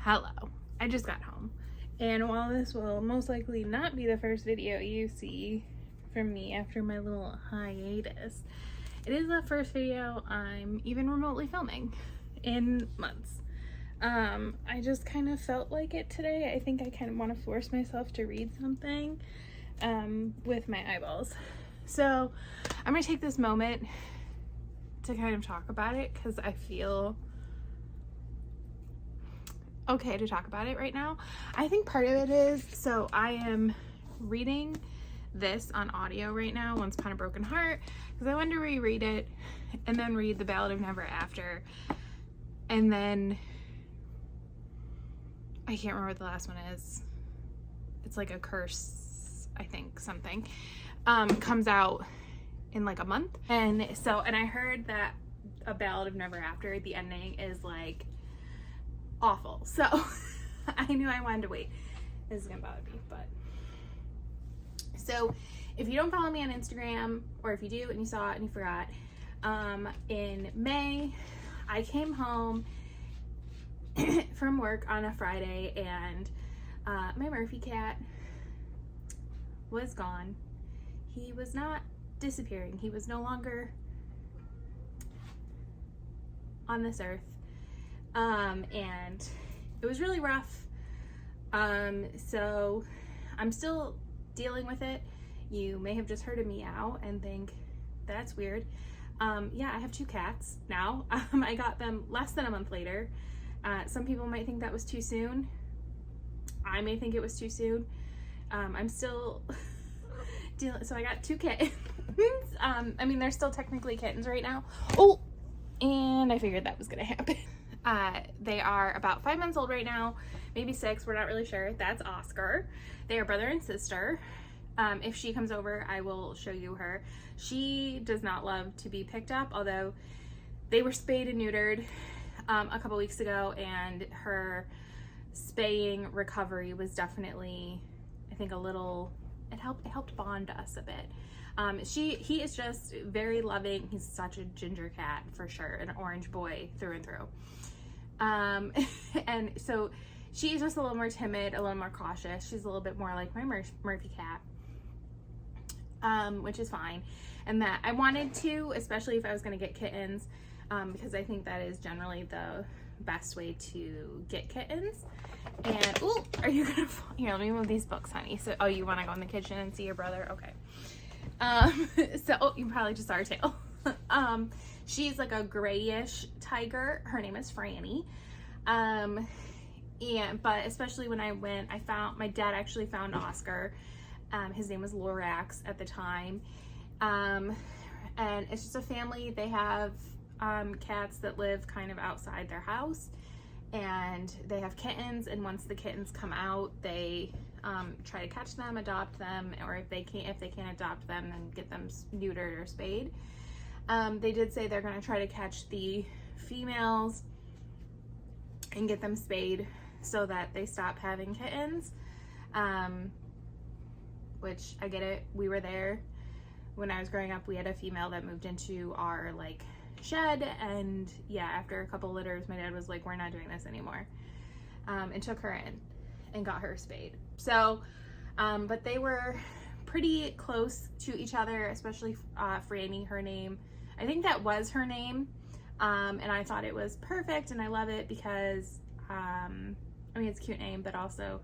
Hello, I just got home, and while this will most likely not be the first video you see from me after my little hiatus, it is the first video I'm even remotely filming in months. I just kind of felt like it today. I think I kind of want to force myself to read something with my eyeballs. So I'm gonna take this moment to kind of talk about it because I feel okay to talk about it right now. I think part of it is, so I am reading this on audio right now, Once Upon a Broken Heart, because I wanted to reread it and then read The Ballad of Never After, and then I can't remember what the last one is. It's like a curse, I think, something comes out in like a month. And I heard that A Ballad of Never After, the ending is like awful. So I knew I wanted to wait. This is gonna bother me, but so if you don't follow me on Instagram, or if you do and you saw it and you forgot, in May I came home from work on a Friday, and my Murphy cat was gone. He was not disappearing. He was no longer on this earth. And it was really rough. So I'm still dealing with it. You may have just heard a meow and think that's weird. Yeah, I have 2 cats now. I got them less than a month later. Some people might think that was too soon. I may think it was too soon. I'm still dealing. So I got 2 kittens. I mean, they're still technically kittens right now. Oh, and I figured that was gonna happen. They are about 5 months old right now, maybe 6, we're not really sure. That's Oscar. They are brother and sister. If she comes over, I will show you her. She does not love to be picked up, although they were spayed and neutered a couple weeks ago, and her spaying recovery was definitely, I think, a little, it helped bond us a bit. He is just very loving. He's such a ginger cat for sure, an orange boy through and through. And so she's just a little more timid, a little more cautious. She's a little bit more like my Murphy cat, which is fine. And that I wanted to, especially if I was going to get kittens, because I think that is generally the best way to get kittens. And, ooh, are you going to, here, let me move these books, honey. So, oh, you want to go in the kitchen and see your brother? Okay. So, oh, you probably just saw her tail. She's like a grayish tiger. Her name is Franny. But especially when I went, my dad actually found Oscar. His name was Lorax at the time. And it's just a family. They have, cats that live kind of outside their house, and they have kittens. And once the kittens come out, they, try to catch them, adopt them, or if they can't adopt them, then get them neutered or spayed. They did say they're going to try to catch the females and get them spayed so that they stop having kittens, which I get it. We were there when I was growing up. We had a female that moved into our like shed, and yeah, after a couple litters, my dad was like, we're not doing this anymore, and took her in and got her spayed. So but they were pretty close to each other, especially Franny, her name, I think that was her name, and I thought it was perfect, and I love it because I mean, it's a cute name, but also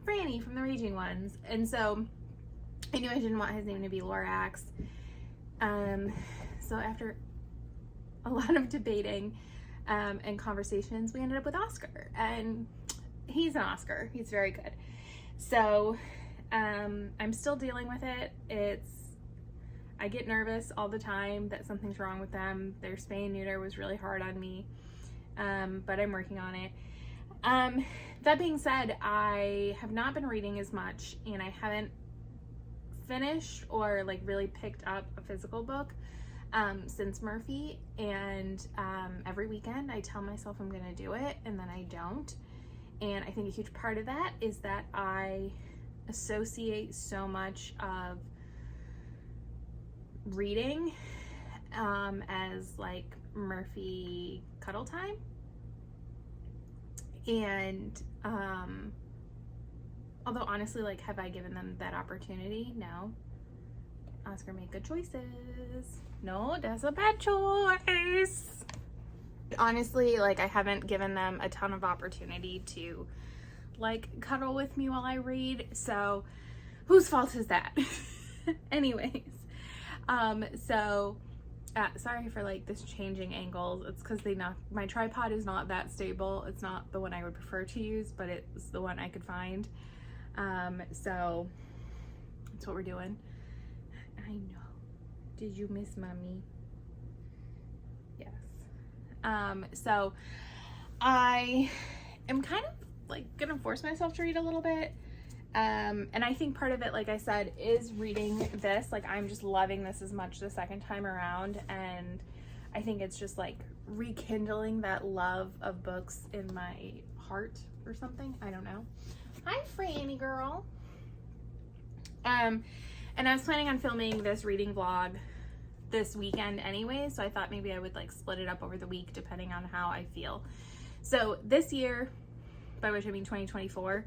Franny from the Raging Ones. And so I knew I didn't want his name to be Lorax. So after a lot of debating and conversations, we ended up with Oscar, and he's an Oscar. He's very good. So I'm still dealing with it. I get nervous all the time that something's wrong with them. Their spay and neuter was really hard on me, but I'm working on it. That being said, I have not been reading as much, and I haven't finished or like really picked up a physical book since Murphy, and every weekend I tell myself I'm gonna do it, and then I don't. And I think a huge part of that is that I associate so much of reading as like Murphy cuddle time, And although honestly, like, have I given them that opportunity? No. Oscar made good choices. No, that's a bad choice. Honestly, like, I haven't given them a ton of opportunity to, like, cuddle with me while I read, so whose fault is that? Anyways, sorry for, like, this changing angles. It's because my tripod is not that stable. It's not the one I would prefer to use, but it's the one I could find. So that's what we're doing. I know. Did you miss mommy? Yes. So I am kind of, like, gonna force myself to read a little bit. And I think part of it, like I said, is reading this. Like, I'm just loving this as much the second time around, and I think it's just, like, rekindling that love of books in my heart or something. I don't know. Hi, Franny girl. And I was planning on filming this reading vlog this weekend anyway, so I thought maybe I would, like, split it up over the week depending on how I feel. So this year, by which I mean 2024,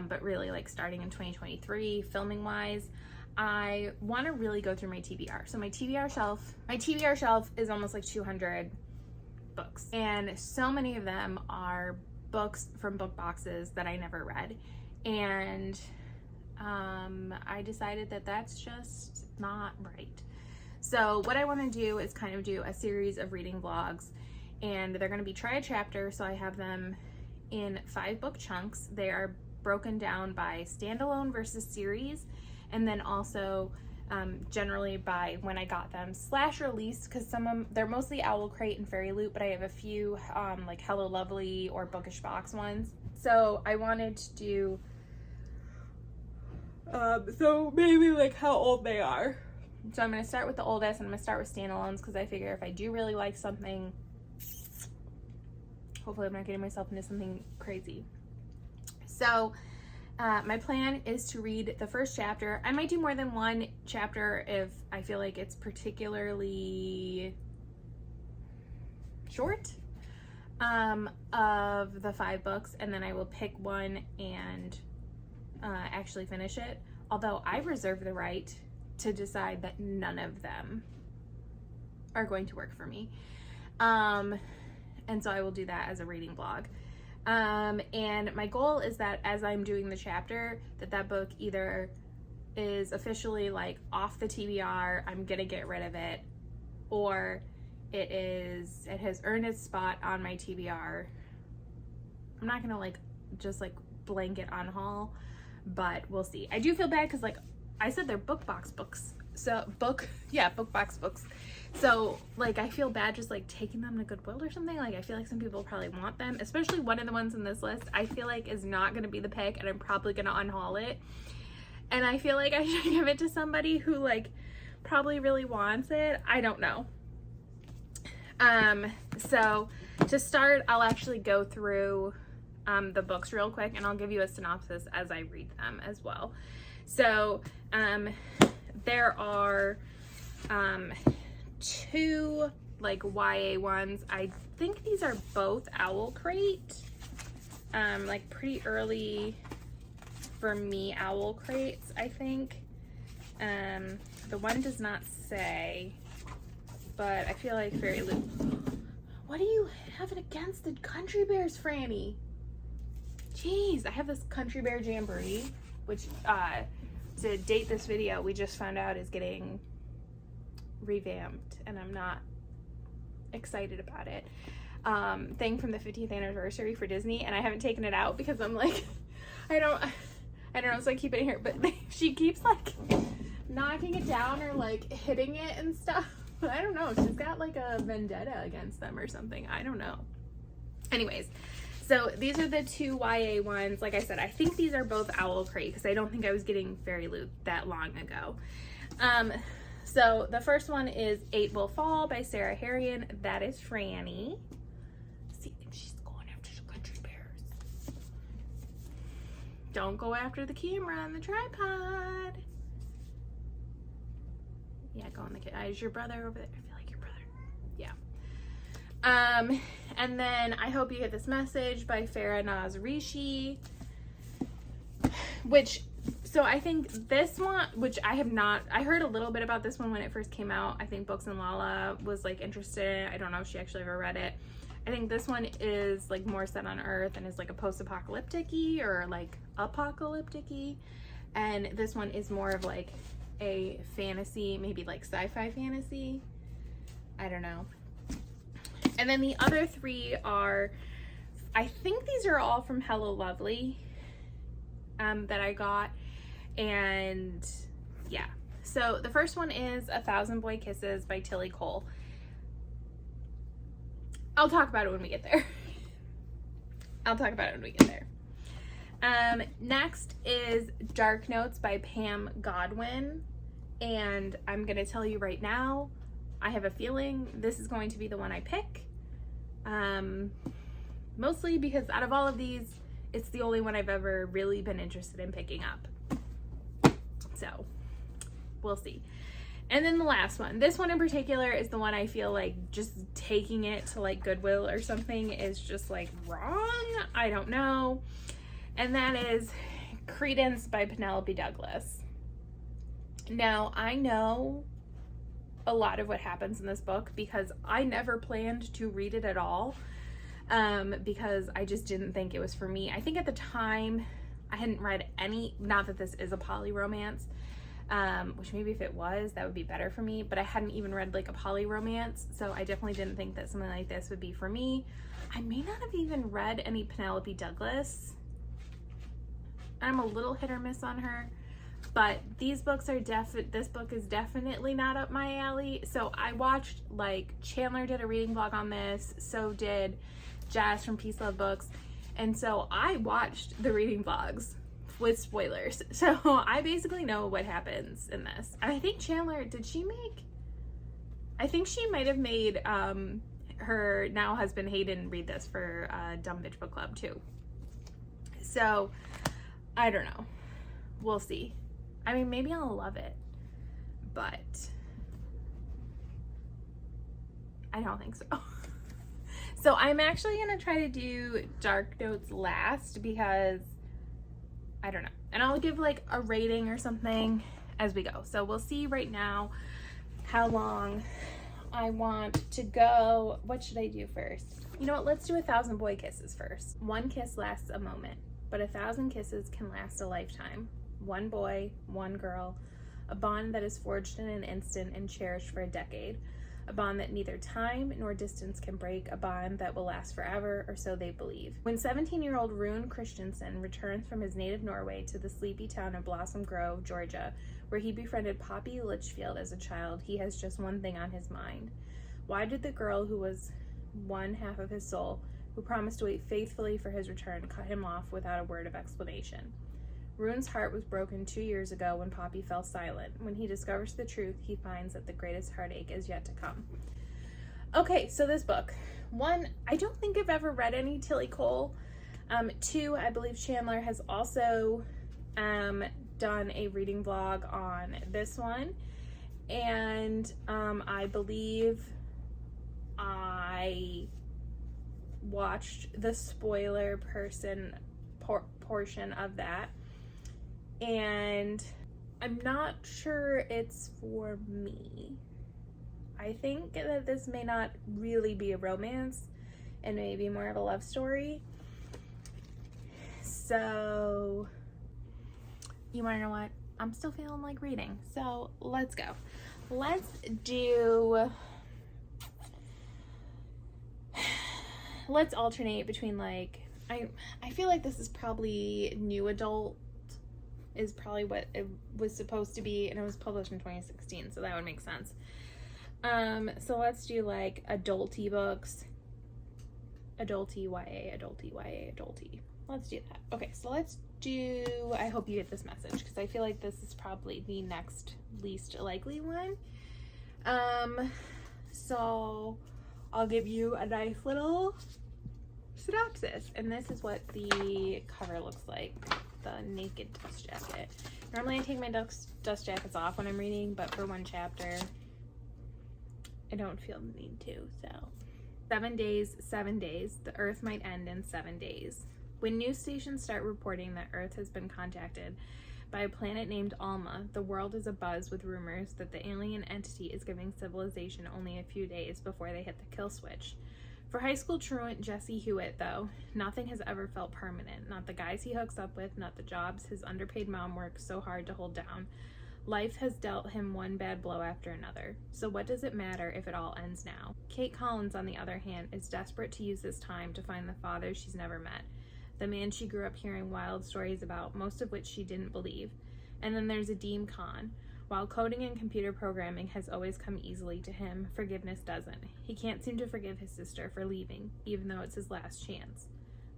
but really, like, starting in 2023, filming wise, I want to really go through my TBR. So my TBR shelf is almost like 200 books, and so many of them are books from book boxes that I never read, and I decided that that's just not right. So what I want to do is kind of do a series of reading vlogs, and they're going to be tryachapter, so I have them in 5 book chunks. They are broken down by standalone versus series, and then also generally by when I got them / released, because some of them, they're mostly Owl Crate and Fairy Loot, but I have a few like Hello Lovely or Bookish Box ones. So I wanted to do so maybe, like, how old they are. So I'm going to start with the oldest, and I'm going to start with standalones, because I figure if I do really like something, hopefully I'm not getting myself into something crazy. So my plan is to read the first chapter. I might do more than one chapter if I feel like it's particularly short of the 5 books, and then I will pick one and actually finish it. Although I reserve the right to decide that none of them are going to work for me. And so I will do that as a reading vlog. And my goal is that as I'm doing the chapter, that book either is officially, like, off the TBR, I'm gonna get rid of it, or it has earned its spot on my TBR. I'm not gonna, like, just, like, blanket unhaul, but we'll see. I do feel bad because, like I said, they're book box books. So book box books. So, like, I feel bad just, like, taking them to Goodwill or something. Like, I feel like some people probably want them, especially one of the ones in this list I feel like is not going to be the pick, and I'm probably going to unhaul it. And I feel like I should give it to somebody who, like, probably really wants it. I don't know. So to start, I'll actually go through the books real quick, and I'll give you a synopsis as I read them as well. So there are 2 like YA ones. I think these are both Owl Crate, like pretty early for me Owl Crates, I think. The one does not say, but I feel like Fairy Loot. What do you have it against the Country Bears, Franny? Jeez, I have this Country Bear Jamboree, which to date this video, we just found out is getting revamped, and I'm not excited about it. Thing from the 50th anniversary for Disney, and I haven't taken it out because I'm like, I don't know, so I keep it here, but she keeps, like, knocking it down or, like, hitting it and stuff. I don't know, she's got, like, a vendetta against them or something. I don't know. Anyways, so these are the 2 YA ones. Like I said, I think these are both Owl Crate because I don't think I was getting Fairy Loot that long ago. So the first one is 8 Will Fall by Sarah Harrion. That is Franny. See, she's going after the Country Bears. Don't go after the camera on the tripod. Yeah, go on the kid. Is your brother over there? I feel like your brother. Yeah. And then I Hope You Get This Message by Farah Naz Rishi, which, so I think this one, which I heard a little bit about this one when it first came out. I think Books and Lala was like interested in it. I don't know if she actually ever read it. I think this one is like more set on Earth and is like a post-apocalyptic-y or like apocalyptic-y. And this one is more of like a fantasy, maybe like sci-fi fantasy. I don't know. And then the other three are, I think these are all from Hello Lovely that I got. And yeah. So the first one is 1,000 Boy Kisses by Tilly Cole. I'll talk about it when we get there. Next is Dark Notes by Pam Godwin. And I'm going to tell you right now, I have a feeling this is going to be the one I pick. Mostly because out of all of these, it's the only one I've ever really been interested in picking up. So, we'll see. And then the last one. This one in particular is the one I feel like just taking it to like Goodwill or something is just like wrong. I don't know. And that is Credence by Penelope Douglas. Now, I know a lot of what happens in this book because I never planned to read it at all, because I just didn't think it was for me. I think at the time I hadn't read any, not that this is a poly romance, which maybe if it was, that would be better for me, but I hadn't even read like a poly romance, so I definitely didn't think that something like this would be for me. I may not have even read any Penelope Douglas. I'm a little hit or miss on her, but these books are this book is definitely not up my alley. So I watched, like, Chandler did a reading vlog on this, so did Jazz from Peace Love Books, and so I watched the reading vlogs with spoilers. So I basically know what happens in this. And I think Chandler, I think she might have made her now husband Hayden read this for Dumb Bitch Book Club too. So I don't know. We'll see. I mean, maybe I'll love it, but I don't think so. So I'm actually going to try to do Dark Notes last because I don't know. And I'll give like a rating or something as we go. So we'll see right now how long I want to go. What should I do first? You know what? Let's do 1,000 Boy Kisses first. One kiss lasts a moment, but 1,000 kisses can last a lifetime. One boy, one girl, a bond that is forged in an instant and cherished for a decade. A bond that neither time nor distance can break, a bond that will last forever, or so they believe. When 17-year-old Rune Christensen returns from his native Norway to the sleepy town of Blossom Grove, Georgia, where he befriended Poppy Litchfield as a child, he has just one thing on his mind. Why did the girl who was one half of his soul, who promised to wait faithfully for his return, cut him off without a word of explanation? Rune's heart was broken 2 years ago when Poppy fell silent. When he discovers the truth, he finds that the greatest heartache is yet to come. Okay, so this book. 1, I don't think I've ever read any Tilly Cole. 2, I believe Chandler has also done a reading vlog on this one. And I believe I watched the spoiler portion of that. And I'm not sure it's for me. I think that this may not really be a romance and maybe more of a love story. So, you wanna know what? I'm still feeling like reading. So, let's go. Let's alternate between like, I feel like this is probably new adult is probably what it was supposed to be, and it was published in 2016, so that would make sense. So let's do like adulty books, adulty YA, adulty YA, adulty. Let's do that. Okay, so let's do I Hope You Get This Message, because I feel like this is probably the next least likely one. So I'll give you a nice little synopsis, and this is what the cover looks like. The naked dust jacket. Normally I take my dust jackets off when I'm reading, but for one chapter I don't feel the need to. 7 days, 7 days. The Earth might end in 7 days. When news stations start reporting that Earth has been contacted by a planet named Alma, the world is abuzz with rumors that the alien entity is giving civilization only a few days before they hit the kill switch. For high school truant Jesse Hewitt, though, nothing has ever felt permanent. Not the guys he hooks up with, not the jobs his underpaid mom works so hard to hold down. Life has dealt him one bad blow after another. So what does it matter if it all ends now? Kate Collins, on the other hand, is desperate to use this time to find the father she's never met. The man she grew up hearing wild stories about, most of which she didn't believe. And then there's Adeem Khan. While coding and computer programming has always come easily to him, forgiveness doesn't. He can't seem to forgive his sister for leaving, even though it's his last chance.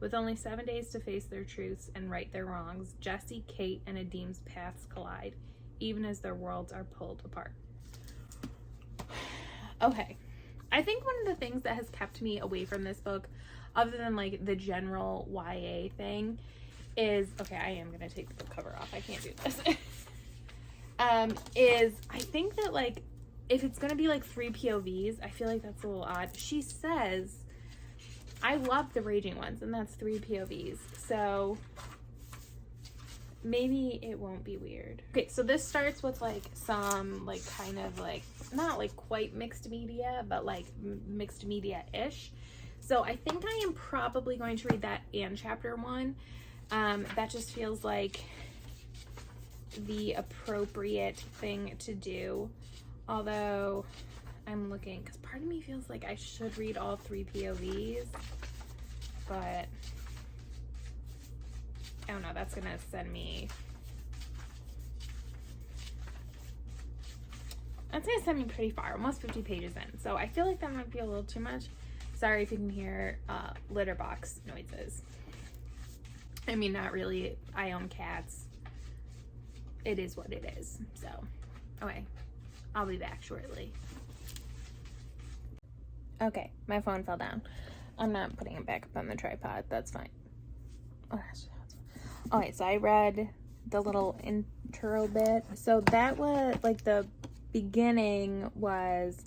With only 7 days to face their truths and right their wrongs, Jesse, Kate, and Adeem's paths collide, even as their worlds are pulled apart. Okay. I think one of the things that has kept me away from this book, other than like the general YA thing, is, okay, I am going to take the book cover off. I can't do this. Is I think that like, if it's going to be like 3 POVs, I feel like that's a little odd. She says, I love the raging ones, and that's 3 POVs. So maybe it won't be weird. Okay, so this starts with like some like kind of like, not like quite mixed media, but like mixed media-ish. So I think I am probably going to read that and chapter 1. That just feels like the appropriate thing to do. Although I'm looking, because part of me feels like I should read all 3 POVs, but I don't know, that's gonna send me, that's gonna send me pretty far, almost 50 pages in. So I feel like that might be a little too much. Sorry if you can hear litter box noises. I mean, not really. I own cats. It is what it is. So, okay. I'll be back shortly. Okay, my phone fell down. I'm not putting it back up on the tripod. That's fine. Oh, okay, so I read the little intro bit. So that was, like, the beginning was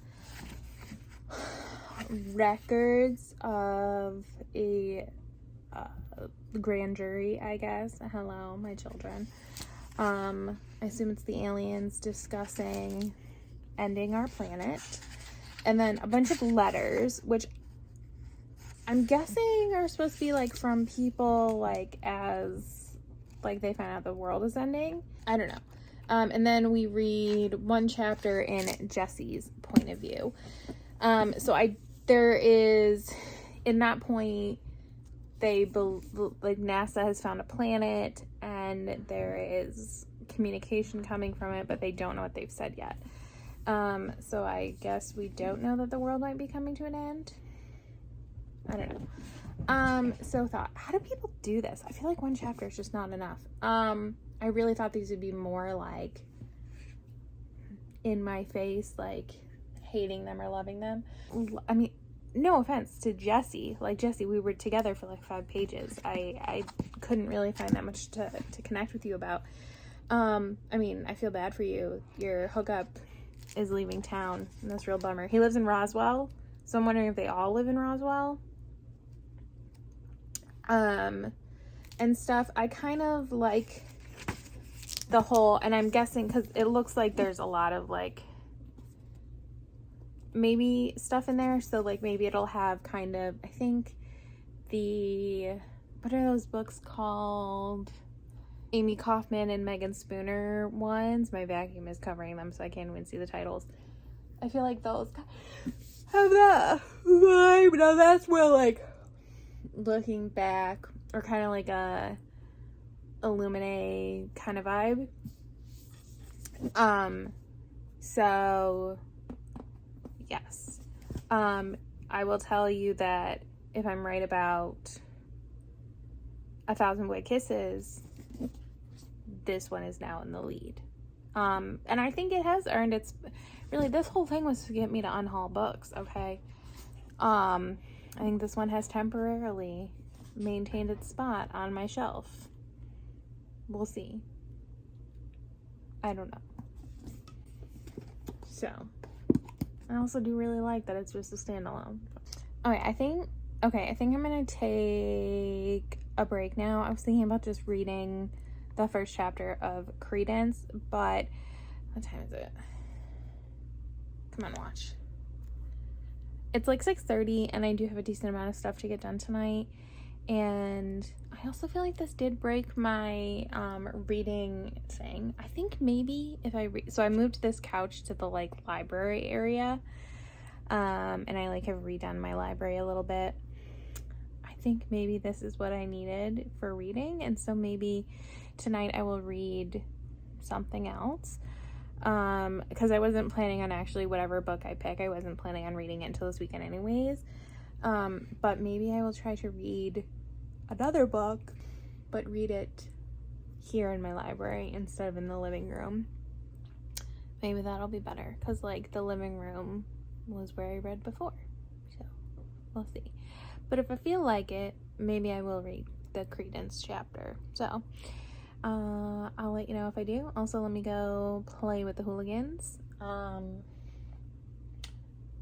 records of a grand jury, I guess. Hello, my children. I assume it's the aliens discussing ending our planet. And then a bunch of letters, which I'm guessing are supposed to be like from people like as like they find out the world is ending. I don't know. And then we read one chapter in Jesse's point of view. There is, in that point, like NASA has found a planet and there is communication coming from it, but they don't know what they've said yet. So I guess we don't know that the world might be coming to an end. I don't know. So thought, how do people do this? I feel like one chapter is just not enough. I really thought these would be more like in my face, like hating them or loving them. I mean, no offense to Jesse. Like, Jesse, we were together for like 5 pages. I couldn't really find that much to connect with you about. I mean, I feel bad for you. Your hookup is leaving town, and that's a real bummer. He lives in Roswell, so I'm wondering if they all live in Roswell. And stuff. I kind of like the whole, and I'm guessing because it looks like there's a lot of like maybe stuff in there, so like maybe it'll have kind of, I think what are those books called? Amy Kaufman and Megan Spooner ones. My vacuum is covering them, so I can't even see the titles. I feel like those have that vibe. Now that's where like looking back, or kind of like a Illuminae kind of vibe. So yes. I will tell you that if I'm right about 1,000 Boy Kisses, this one is now in the lead. And I think it has earned its, really, this whole thing was to get me to unhaul books, okay? I think this one has temporarily maintained its spot on my shelf. We'll see. I don't know. So, I also do really like that it's just a standalone. Okay, I think I'm gonna take a break now. I was thinking about just reading the first chapter of Credence, but what time is it? Come on, watch. It's like 6:30, and I do have a decent amount of stuff to get done tonight. And I also feel like this did break my reading thing. I think maybe if I read, so I moved this couch to the like library area, and I like have redone my library a little bit. I think maybe this is what I needed for reading, and so maybe tonight I will read something else. Because I wasn't planning on actually whatever book I pick, I wasn't planning on reading it until this weekend anyways. But maybe I will try to read another book, but read it here in my library instead of in the living room. Maybe that'll be better, because like the living room was where I read before, so we'll see. But if I feel like it, maybe I will read the Credence chapter. So I'll let you know if I do. Also, let me go play with the hooligans.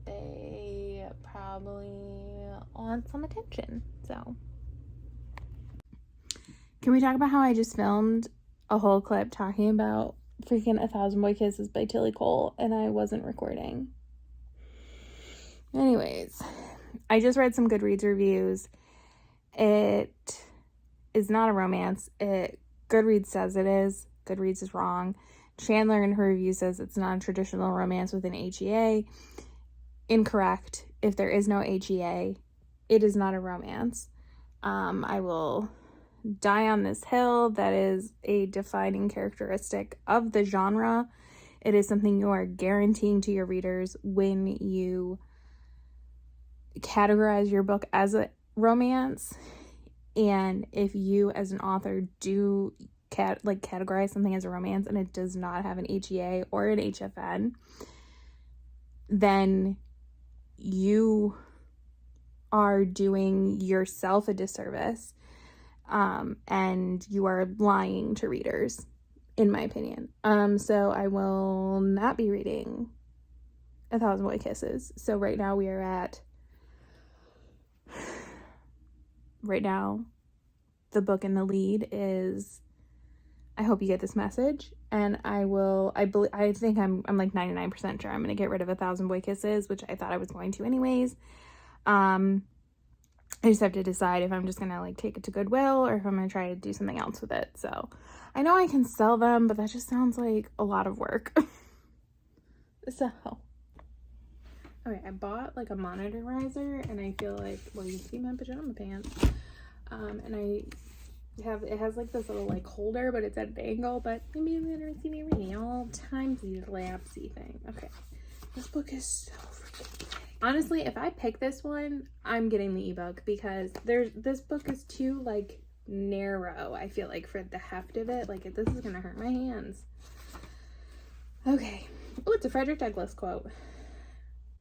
They probably want some attention, so. Can we talk about how I just filmed a whole clip talking about freaking 1,000 Boy Kisses by Tilly Cole, and I wasn't recording? Anyways, I just read some Goodreads reviews. It is not a romance. Goodreads says it is. Goodreads is wrong. Chandler in her review says it's not a traditional romance with an HEA. Incorrect. If there is no HEA, it is not a romance. I will die on this hill. That is a defining characteristic of the genre. It is something you are guaranteeing to your readers when you categorize your book as a romance. And if you as an author do categorize something as a romance and it does not have an HEA or an HFN, then you are doing yourself a disservice, and you are lying to readers, in my opinion. So I will not be reading 1,000 Boy Kisses. So right now the book in the lead is I Hope You Get This Message, and I think I'm like 99% sure I'm going to get rid of 1,000 Boy Kisses, which I thought I was going to anyways. I just have to decide if I'm just going to like take it to Goodwill or if I'm going to try to do something else with it. So I know I can sell them, but that just sounds like a lot of work. So, okay, I bought like a monitor riser, and I feel like, well, you can see my pajama pants. And it has like this little like holder, but it's at an angle, but maybe you've never seen me reading all times these lapsy thing. Okay, this book is so freaking big. Honestly, if I pick this one, I'm getting the ebook, because this book is too like narrow, I feel like, for the heft of it. Like, this is gonna hurt my hands. Okay. Oh, it's a Frederick Douglass quote.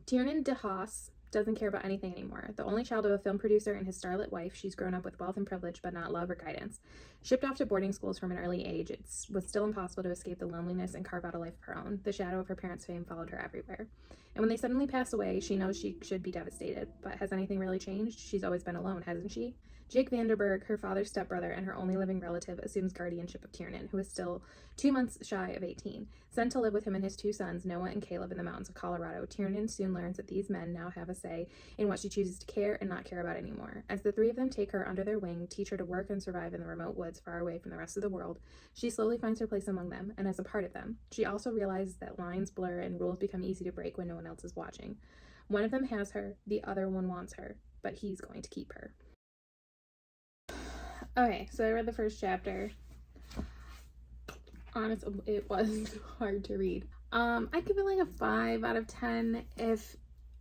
Tiernan DeHaas doesn't care about anything anymore. The only child of a film producer and his starlet wife, she's grown up with wealth and privilege, but not love or guidance. Shipped off to boarding schools from an early age, it was still impossible to escape the loneliness and carve out a life of her own. The shadow of her parents' fame followed her everywhere. And when they suddenly pass away, she knows she should be devastated. But has anything really changed? She's always been alone, hasn't she? Jake Vanderberg, her father's stepbrother and her only living relative, assumes guardianship of Tiernan, who is still 2 months shy of 18. Sent to live with him and his 2 sons, Noah and Caleb, in the mountains of Colorado, Tiernan soon learns that these men now have a say in what she chooses to care and not care about anymore. As the 3 of them take her under their wing, teach her to work and survive in the remote woods far away from the rest of the world, she slowly finds her place among them and as a part of them. She also realizes that lines blur and rules become easy to break when no one else is watching. One of them has her, the other one wants her, but he's going to keep her. Okay, so I read the first chapter. Honestly, it was hard to read. I'd give it like a 5 out of 10. If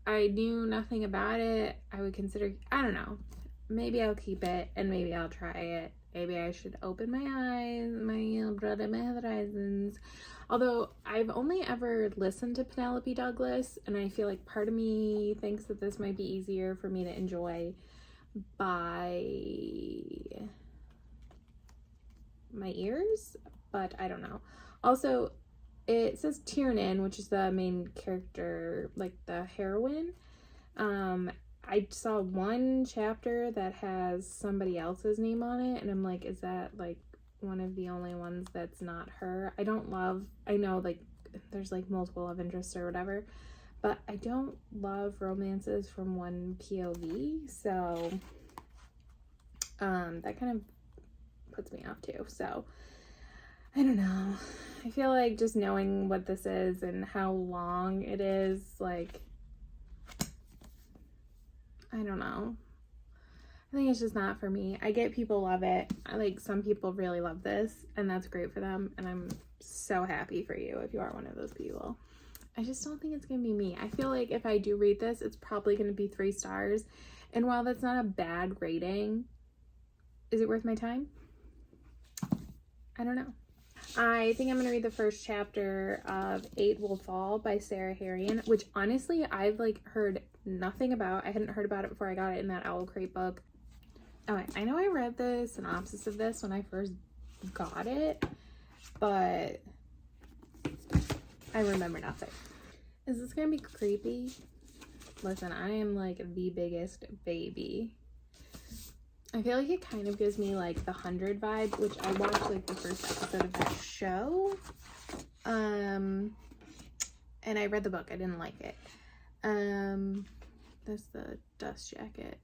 I knew nothing about it, I would consider, I don't know, maybe I'll keep it and maybe I'll try it. Maybe I should open my eyes, broaden my horizons. Although I've only ever listened to Penelope Douglas, and I feel like part of me thinks that this might be easier for me to enjoy by my ears, but I don't know. Also, it says Tiernan, which is the main character, like the heroine. I saw one chapter that has somebody else's name on it, and I'm like, is that like one of the only ones that's not her? I know like there's like multiple love interests or whatever, but I don't love romances from one POV, so that kind of puts me off too. So I don't know. I feel like just knowing what this is and how long it is, like, I don't know. I think it's just not for me. I get people love it. Some people really love this, and that's great for them, and I'm so happy for you if you are one of those people. I just don't think it's gonna be me. I feel like if I do rate this, it's probably gonna be 3 stars, and while that's not a bad rating, is it worth my time? I don't know. I think I'm going to read the first chapter of 8 Will Fall by Sarah Harrion, which honestly I've heard nothing about. I hadn't heard about it before I got it in that Owl Crate book. Oh, I know I read the synopsis of this when I first got it, but I remember nothing. Is this going to be creepy? Listen, I am like the biggest baby. I feel like it kind of gives me like the 100 vibe, which I watched like the first episode of that show. And I read the book. I didn't like it. That's the dust jacket.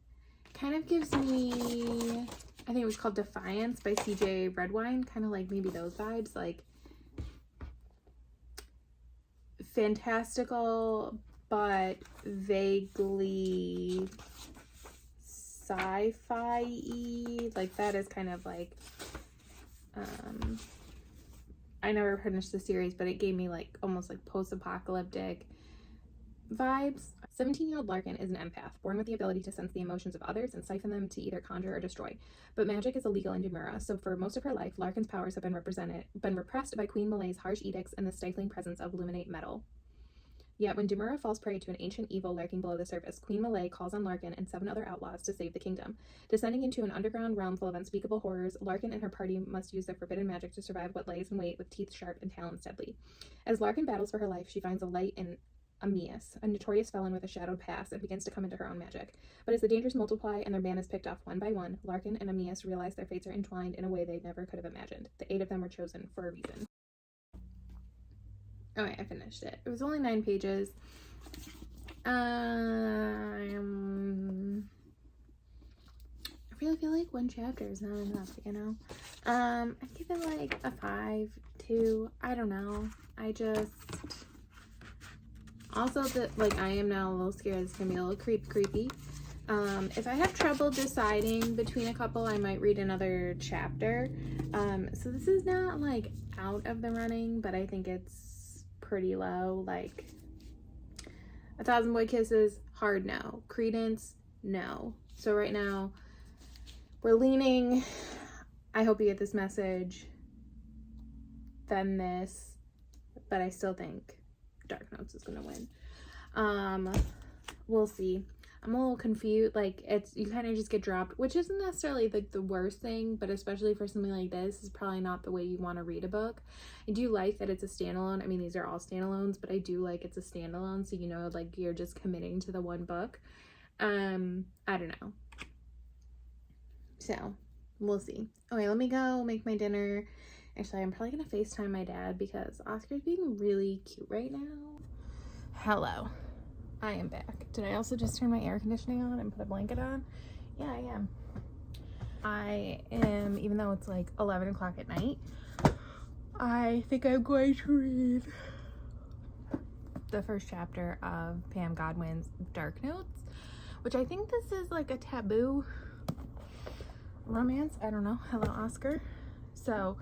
Kind of gives me, I think it was called Defiance by CJ Redwine. Kind of like maybe those vibes, like fantastical, but vaguely sci-fi-y. Like that is kind of like, I never finished the series, but it gave me like almost like post-apocalyptic vibes. 17-year-old Larkin is an empath, born with the ability to sense the emotions of others and siphon them to either conjure or destroy. But magic is illegal in Demura, so for most of her life, Larkin's powers have been repressed by Queen Malay's harsh edicts and the stifling presence of luminate metal. Yet when Demura falls prey to an ancient evil lurking below the surface, Queen Malay calls on Larkin and 7 other outlaws to save the kingdom. Descending into an underground realm full of unspeakable horrors, Larkin and her party must use their forbidden magic to survive what lays in wait with teeth sharp and talons deadly. As Larkin battles for her life, she finds a light in Amias, a notorious felon with a shadowed past, and begins to come into her own magic. But as the dangers multiply and their man is picked off one by one, Larkin and Amias realize their fates are entwined in a way they never could have imagined. The 8 of them were chosen for a reason. Okay, I finished it. It was only 9 pages. I really feel like 1 chapter is not enough, you know? I give it like a 5, 2, I don't know. Also, I am now a little scared it's gonna be a little creepy. If I have trouble deciding between a couple, I might read another chapter. So this is not like out of the running, but I think it's pretty low. Like 1,000 Boy Kisses, hard no. Credence, no. So right now we're leaning, I hope you get this message, then this, but I still think Dark Notes is gonna win. We'll see. I'm a little confused. Like, you kind of just get dropped, which isn't necessarily like the worst thing, but especially for something like this, is probably not the way you want to read a book. I do like that it's a standalone. I mean, these are all standalones, but I do like it's a standalone, so you know, like, you're just committing to the one book. I don't know. So we'll see. Okay, let me go make my dinner. Actually, I'm probably gonna FaceTime my dad because Oscar's being really cute right now. Hello, I am back. Did I also just turn my air conditioning on and put a blanket on? Yeah, I am. I am, even though it's like 11 o'clock at night, I think I'm going to read the first chapter of Pam Godwin's Dark Notes, which I think this is like a taboo romance. I don't know. Hello, Oscar. So,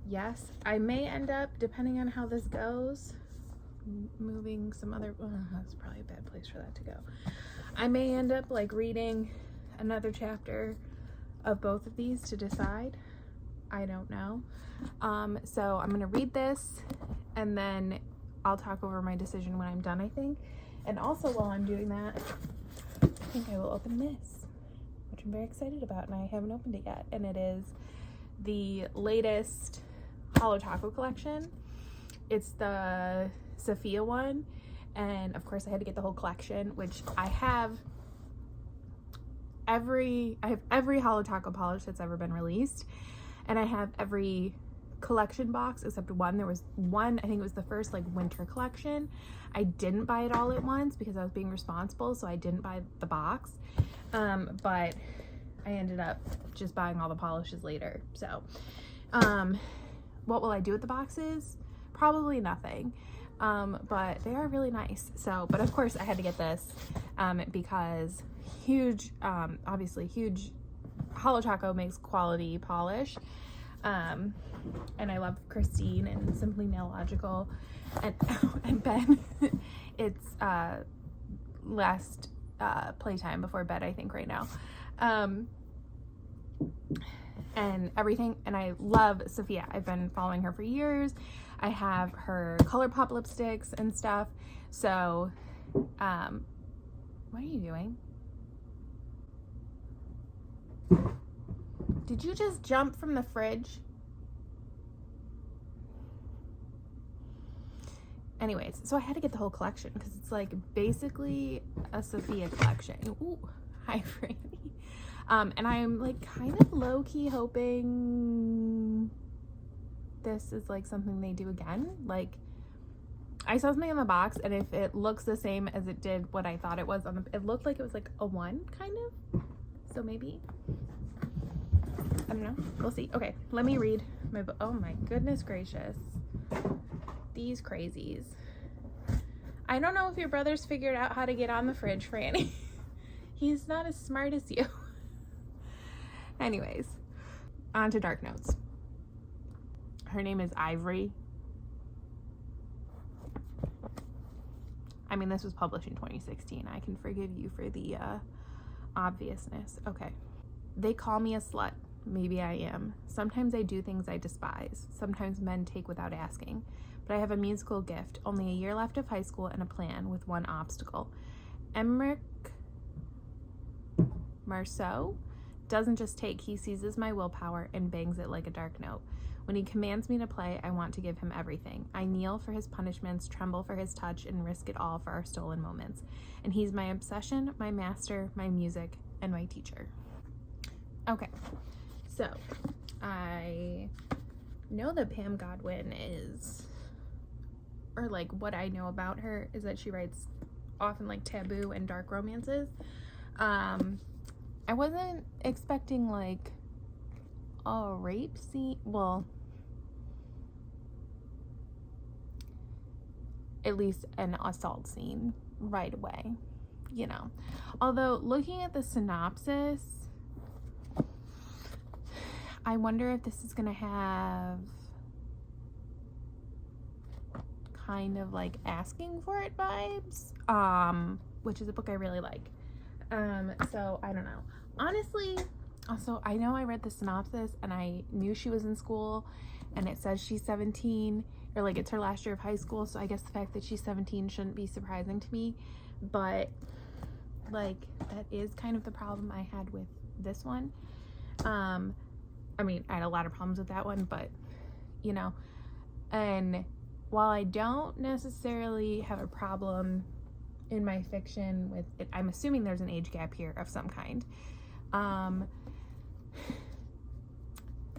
yes, I may end up, depending on how this goes, moving some other, that's probably a bad place for that to go. I may end up like reading another chapter of both of these to decide. I don't know. So I'm gonna read this and then I'll talk over my decision when I'm done, I think. And also while I'm doing that, I think I will open this, which I'm very excited about, and I haven't opened it yet. And it is the latest Holo Taco collection. It's the Sophia one, and of course I had to get the whole collection, which I have have every Holo Taco polish that's ever been released, and I have every collection box except one. There was one, I think it was the first like winter collection. I didn't buy it all at once because I was being responsible, so I didn't buy the box. But I ended up just buying all the polishes later. So, what will I do with the boxes? Probably nothing. But they are really nice. So, but of course I had to get this, because obviously huge Holo Taco makes quality polish. And I love Christine and Simply Nailogical, and Ben. It's last playtime before bed, I think, right now. And everything, and I love Sophia. I've been following her for years. I have her ColourPop lipsticks and stuff. So, what are you doing? Did you just jump from the fridge? Anyways, so I had to get the whole collection because it's like basically a Sophia collection. Ooh, hi, Franny. And I'm like kind of low-key hoping this is like something they do again. Like, I saw something in the box, and if it looks the same as it did what I thought it was it looked like it was like a 1 kind of. So maybe, I don't know, we'll see. Okay, let me read my book. Oh my goodness gracious, these crazies. I don't know if your brother's figured out how to get on the fridge, Franny. He's not as smart as you. Anyways, on to Dark Notes. Her name is Ivory. I mean, this was published in 2016. I can forgive you for the obviousness. Okay. They call me a slut. Maybe I am. Sometimes I do things I despise. Sometimes men take without asking. But I have a musical gift. Only a year left of high school and a plan with one obstacle. Emmerich Marceau doesn't just take. He seizes my willpower and bangs it like a dark note. When he commands me to play, I want to give him everything. I kneel for his punishments, tremble for his touch, and risk it all for our stolen moments. And he's my obsession, my master, my music, and my teacher. Okay, so I know that Pam Godwin is, or like what I know about her is that she writes often like taboo and dark romances. I wasn't expecting like a rape scene, well, at least an assault scene right away, you know. Although looking at the synopsis, I wonder if this is gonna have kind of like Asking for It vibes, which is a book I really like. So I don't know. Honestly, also, I know I read the synopsis and I knew she was in school, and it says she's 17, or like it's her last year of high school, so I guess the fact that she's 17 shouldn't be surprising to me, but like that is kind of the problem I had with this one. I mean, I had a lot of problems with that one, but you know, and while I don't necessarily have a problem in my fiction with it, I'm assuming there's an age gap here of some kind.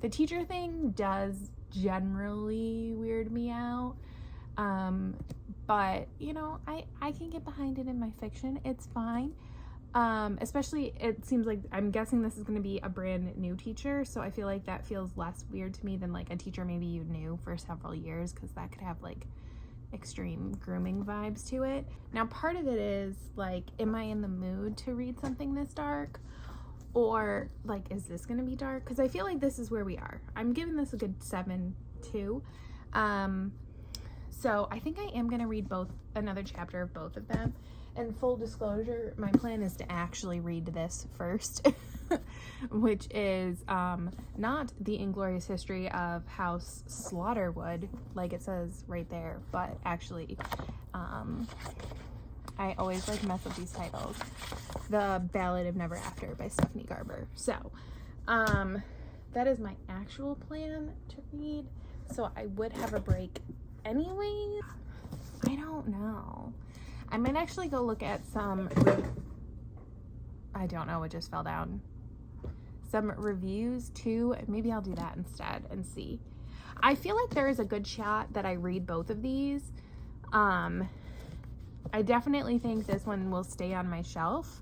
The teacher thing does generally weird me out, but you know, I can get behind it in my fiction. It's fine. Especially it seems like, I'm guessing this is going to be a brand new teacher, so I feel like that feels less weird to me than like a teacher maybe you knew for several years, because that could have like extreme grooming vibes to it. Now part of it is like, am I in the mood to read something this dark, or like, is this gonna be dark? Because I feel like this is where we are. I'm giving this a good 7 too. So I think I am gonna read another chapter of both of them. And full disclosure, my plan is to actually read this first, which is not The Inglorious History of House Slaughterwood, like it says right there, but actually, I always like mess up these titles. The Ballad of Never After by Stephanie Garber. So, that is my actual plan to read. So I would have a break anyways. I don't know. I might actually go look at some I don't know what just fell down. Some reviews too. Maybe I'll do that instead and see. I feel like there is a good shot that I read both of these. I definitely think this one will stay on my shelf,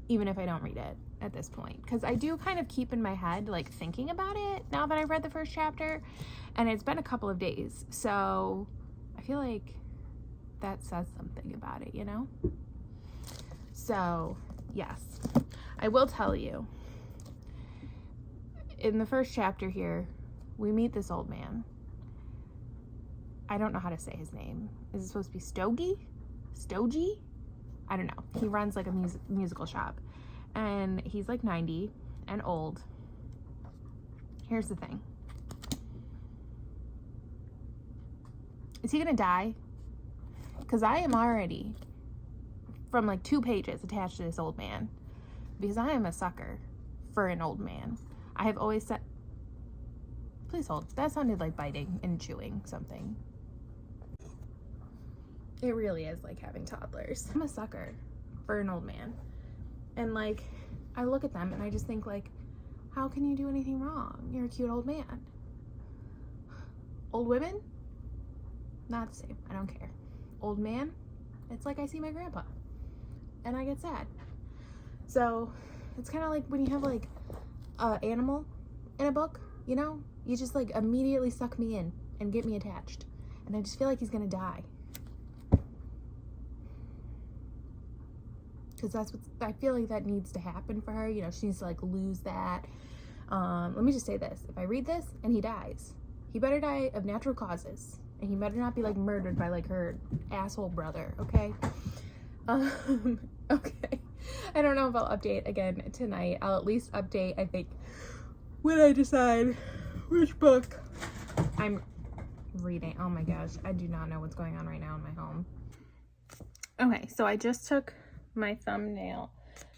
even if I don't read it at this point. Because I do kind of keep in my head, like, thinking about it now that I've read the first chapter. And it's been a couple of days. So I feel like that says something about it, you know? So, yes. I will tell you, in the first chapter here, we meet this old man. I don't know how to say his name. Is it supposed to be Stogie? Stogie? I don't know. He runs like a musical shop. And he's like 90 and old. Here's the thing. Is he gonna die? Because I am already, from like 2 pages, attached to this old man. Because I am a sucker for an old man. I have always said... Please hold. That sounded like biting and chewing something. It really is like having toddlers. I'm a sucker for an old man. And like, I look at them and I just think like, how can you do anything wrong? You're a cute old man. Old women? Not the same. I don't care. Old man? It's like I see my grandpa. And I get sad. So, it's kind of like when you have like an animal in a book, you know? You just like immediately suck me in and get me attached. And I just feel like he's gonna die. Because that's what I feel like that needs to happen for her. You know, she needs to like lose that. Let me just say this. If I read this and he dies, he better die of natural causes. And he better not be like murdered by like her asshole brother, okay? Okay. I don't know if I'll update again tonight. I'll at least update, I think, when I decide which book I'm reading. Oh my gosh, I do not know what's going on right now in my home. Okay, so I just took my thumbnail.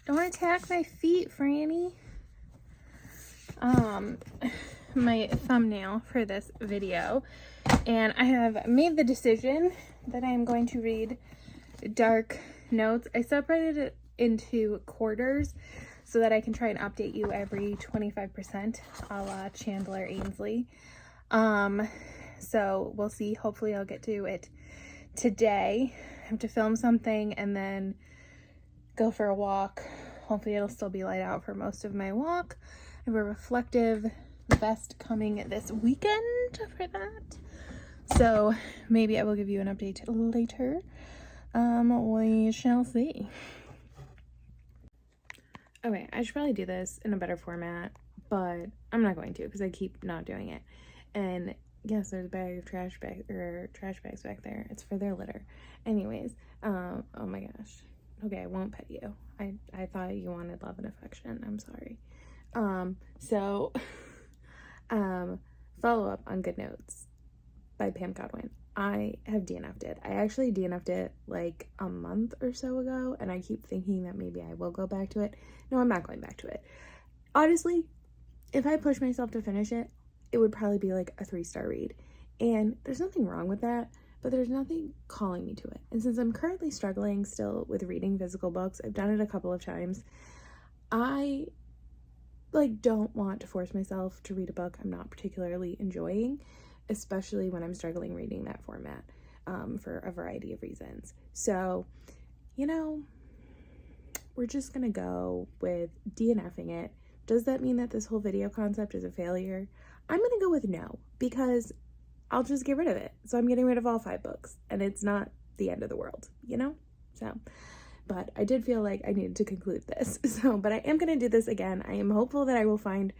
Don't attack my feet, Franny. My thumbnail for this video, and I have made the decision that I am going to read Dark Notes. I separated it into quarters so that I can try and update you every 25%, a la Chandler Ainsley. So we'll see. Hopefully I'll get to it today. I have to film something and then go for a walk. Hopefully it'll still be light out for most of my walk. I have a reflective vest coming this weekend for that. So maybe I will give you an update later. We shall see. Okay, I should probably do this in a better format, but I'm not going to because I keep not doing it. And yes, there's a bag of trash bags back there. It's for their litter. Anyways, oh my gosh. Okay, I won't pet you. I thought you wanted love and affection. I'm sorry. Follow up on Good Notes by Pam Godwin. I have DNF'd it. I actually DNF'd it like a month or so ago, and I keep thinking that maybe I will go back to it. No, I'm not going back to it. Honestly, if I push myself to finish it, it would probably be like a 3-star read. And there's nothing wrong with that, but there's nothing calling me to it. And since I'm currently struggling still with reading physical books, I've done it a couple of times, I like don't want to force myself to read a book I'm not particularly enjoying, especially when I'm struggling reading that format, for a variety of reasons. So, you know, we're just gonna go with DNFing it. Does that mean that this whole video concept is a failure? I'm gonna go with no, because I'll just get rid of it. So I'm getting rid of all 5 books, and it's not the end of the world, you know? So, but I did feel like I needed to conclude this. So, but I am gonna do this again. I am hopeful that I will find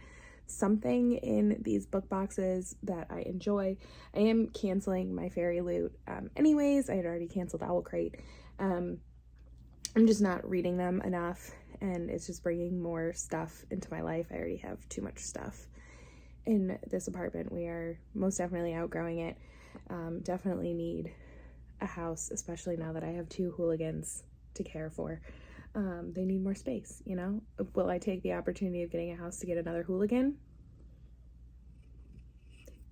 something in these book boxes that I enjoy. I am canceling my Fairy Loot anyways. I had already canceled Owl Crate. I'm just not reading them enough, and it's just bringing more stuff into my life. I already have too much stuff in this apartment. We are most definitely outgrowing it. Definitely need a house, especially now that I have 2 hooligans to care for. They need more space, you know? Will I take the opportunity of getting a house to get another hooligan?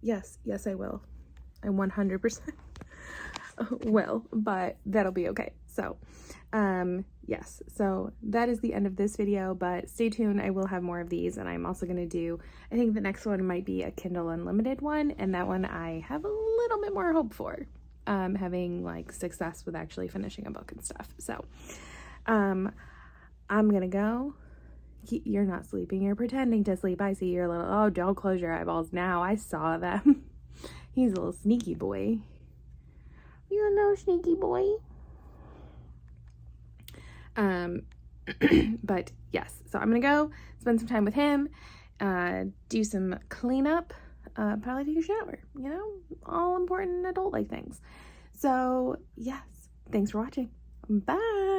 Yes, I will. I 100% will, but that'll be okay. So, yes, so that is the end of this video, but stay tuned. I will have more of these, and I'm also going to do, I think the next one might be a Kindle Unlimited one, and that one I have a little bit more hope for, having like success with actually finishing a book and stuff. So, I'm going to go. You're not sleeping. You're pretending to sleep. I see your little, oh, don't close your eyeballs now. I saw them. He's a little sneaky boy. You're a little sneaky boy. But yes, so I'm gonna go spend some time with him, do some cleanup, probably take a shower, you know, all important adult like things. So yes, thanks for watching. Bye.